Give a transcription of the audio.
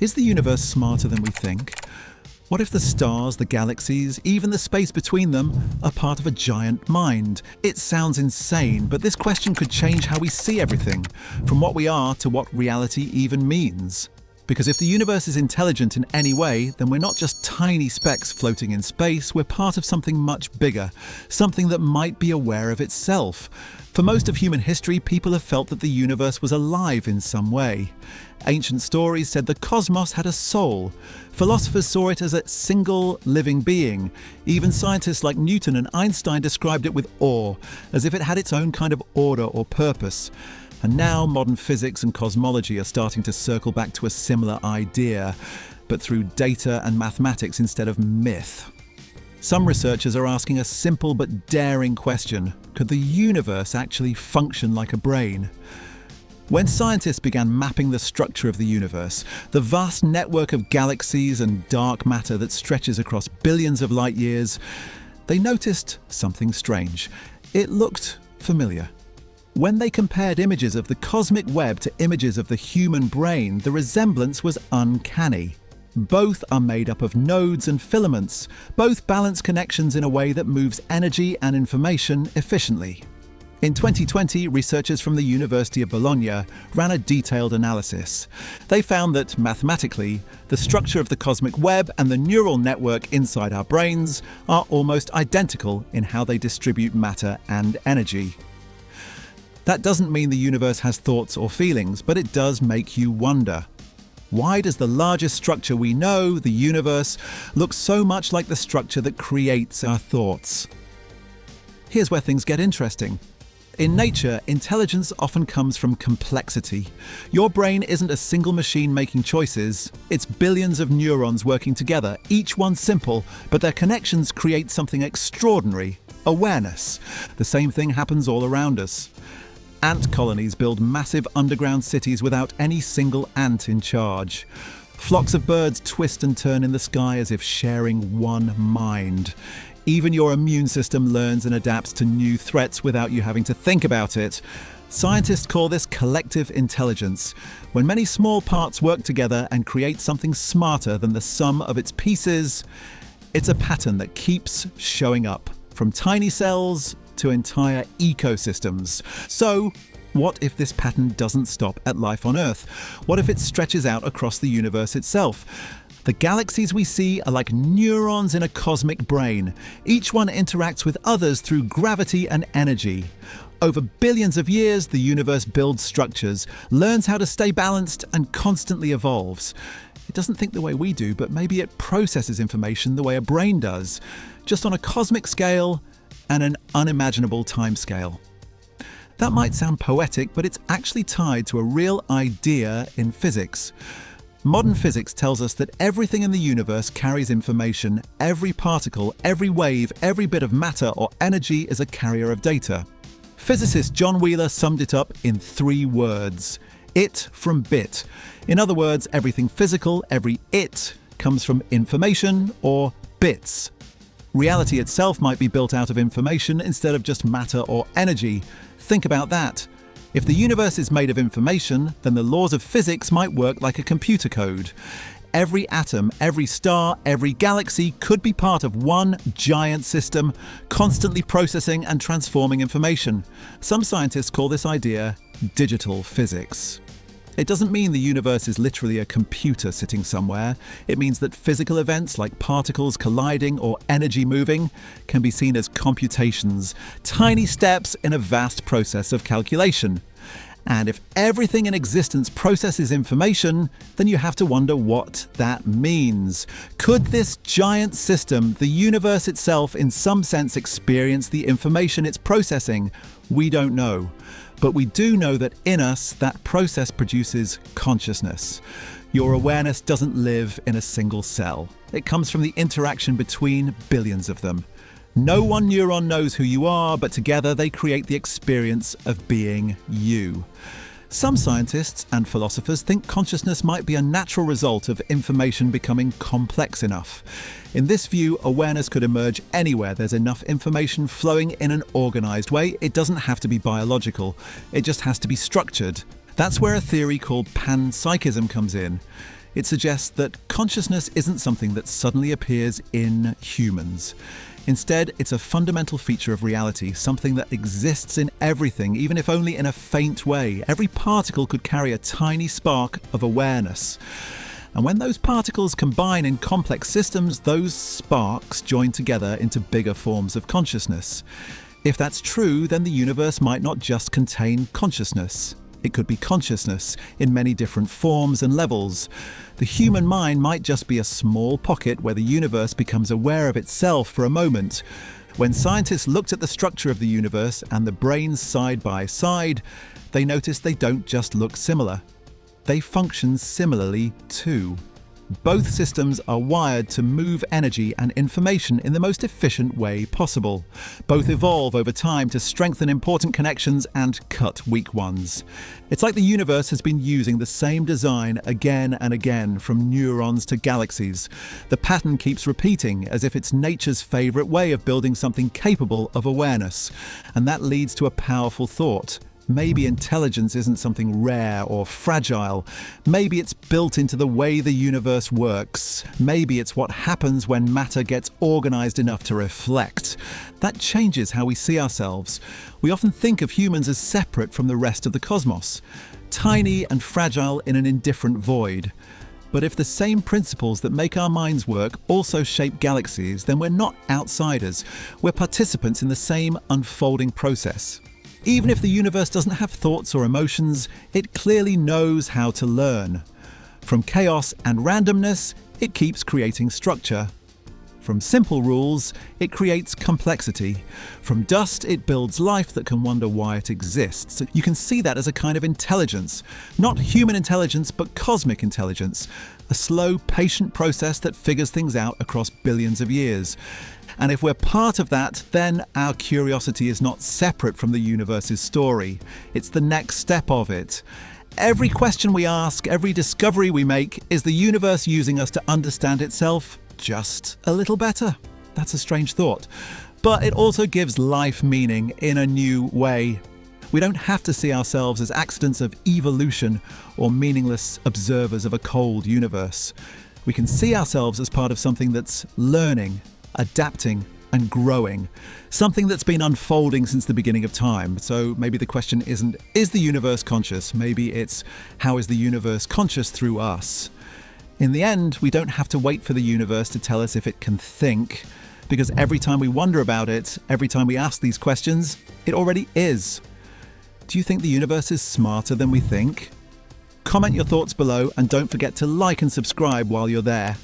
Is the universe smarter than we think? What if the stars, the galaxies, even the space between them, are part of a giant mind? It sounds insane, but this question could change how we see everything, from what we are to what reality even means. Because if the universe is intelligent in any way, then we're not just tiny specks floating in space, we're part of something much bigger, something that might be aware of itself. For most of human history, people have felt that the universe was alive in some way. Ancient stories said the cosmos had a soul. Philosophers saw it as a single living being. Even scientists like Newton and Einstein described it with awe, as if it had its own kind of order or purpose. And now modern physics and cosmology are starting to circle back to a similar idea, but through data and mathematics instead of myth. Some researchers are asking a simple but daring question: could the universe actually function like a brain? When scientists began mapping the structure of the universe, the vast network of galaxies and dark matter that stretches across billions of light years, they noticed something strange. It looked familiar. When they compared images of the cosmic web to images of the human brain, the resemblance was uncanny. Both are made up of nodes and filaments. Both balance connections in a way that moves energy and information efficiently. In 2020, researchers from the University of Bologna ran a detailed analysis. They found that, mathematically, the structure of the cosmic web and the neural network inside our brains are almost identical in how they distribute matter and energy. That doesn't mean the universe has thoughts or feelings, but it does make you wonder. Why does the largest structure we know, the universe, look so much like the structure that creates our thoughts? Here's where things get interesting. In nature, intelligence often comes from complexity. Your brain isn't a single machine making choices. It's billions of neurons working together, each one simple, but their connections create something extraordinary: awareness. The same thing happens all around us. Ant colonies build massive underground cities without any single ant in charge. Flocks of birds twist and turn in the sky as if sharing one mind. Even your immune system learns and adapts to new threats without you having to think about it. Scientists call this collective intelligence, when many small parts work together and create something smarter than the sum of its pieces. It's a pattern that keeps showing up, from tiny cells to entire ecosystems. So, what if this pattern doesn't stop at life on Earth? What if it stretches out across the universe itself? The galaxies we see are like neurons in a cosmic brain. Each one interacts with others through gravity and energy. Over billions of years, the universe builds structures, learns how to stay balanced, and constantly evolves. It doesn't think the way we do, but maybe it processes information the way a brain does, just on a cosmic scale and an unimaginable timescale. That might sound poetic, but it's actually tied to a real idea in physics. Modern physics tells us that everything in the universe carries information. Every particle, every wave, every bit of matter or energy is a carrier of data. Physicist John Wheeler summed it up in 3 words: it from bit. In other words, everything physical, every it, comes from information or bits. Reality itself might be built out of information instead of just matter or energy. Think about that. If the universe is made of information, then the laws of physics might work like a computer code. Every atom, every star, every galaxy could be part of one giant system, constantly processing and transforming information. Some scientists call this idea digital physics. It doesn't mean the universe is literally a computer sitting somewhere. It means that physical events like particles colliding or energy moving can be seen as computations, tiny steps in a vast process of calculation. And if everything in existence processes information, then you have to wonder what that means. Could this giant system, the universe itself, in some sense experience the information it's processing? We don't know. But we do know that in us, that process produces consciousness. Your awareness doesn't live in a single cell. It comes from the interaction between billions of them. No one neuron knows who you are, but together they create the experience of being you. Some scientists and philosophers think consciousness might be a natural result of information becoming complex enough. In this view, awareness could emerge anywhere there's enough information flowing in an organized way. It doesn't have to be biological. It just has to be structured. That's where a theory called panpsychism comes in. It suggests that consciousness isn't something that suddenly appears in humans. Instead, it's a fundamental feature of reality, something that exists in everything, even if only in a faint way. Every particle could carry a tiny spark of awareness. And when those particles combine in complex systems, those sparks join together into bigger forms of consciousness. If that's true, then the universe might not just contain consciousness. It could be consciousness in many different forms and levels. The human mind might just be a small pocket where the universe becomes aware of itself for a moment. When scientists looked at the structure of the universe and the brains side by side, they noticed they don't just look similar. They function similarly too. Both systems are wired to move energy and information in the most efficient way possible. Both evolve over time to strengthen important connections and cut weak ones. It's like the universe has been using the same design again and again, from neurons to galaxies. The pattern keeps repeating, as if it's nature's favourite way of building something capable of awareness. And that leads to a powerful thought. Maybe intelligence isn't something rare or fragile. Maybe it's built into the way the universe works. Maybe it's what happens when matter gets organized enough to reflect. That changes how we see ourselves. We often think of humans as separate from the rest of the cosmos, tiny and fragile in an indifferent void. But if the same principles that make our minds work also shape galaxies, then we're not outsiders. We're participants in the same unfolding process. Even if the universe doesn't have thoughts or emotions, it clearly knows how to learn. From chaos and randomness, it keeps creating structure. From simple rules, it creates complexity. From dust, it builds life that can wonder why it exists. You can see that as a kind of intelligence. Not human intelligence, but cosmic intelligence. A slow, patient process that figures things out across billions of years. And if we're part of that, then our curiosity is not separate from the universe's story. It's the next step of it. Every question we ask, every discovery we make, is the universe using us to understand itself just a little better. That's a strange thought. But it also gives life meaning in a new way. We don't have to see ourselves as accidents of evolution or meaningless observers of a cold universe. We can see ourselves as part of something that's learning, adapting and growing, something that's been unfolding since the beginning of time. So maybe the question isn't, is the universe conscious? Maybe it's, how is the universe conscious through us? In the end, we don't have to wait for the universe to tell us if it can think, because every time we wonder about it, every time we ask these questions, it already is. Do you think the universe is smarter than we think? Comment your thoughts below and don't forget to like and subscribe while you're there.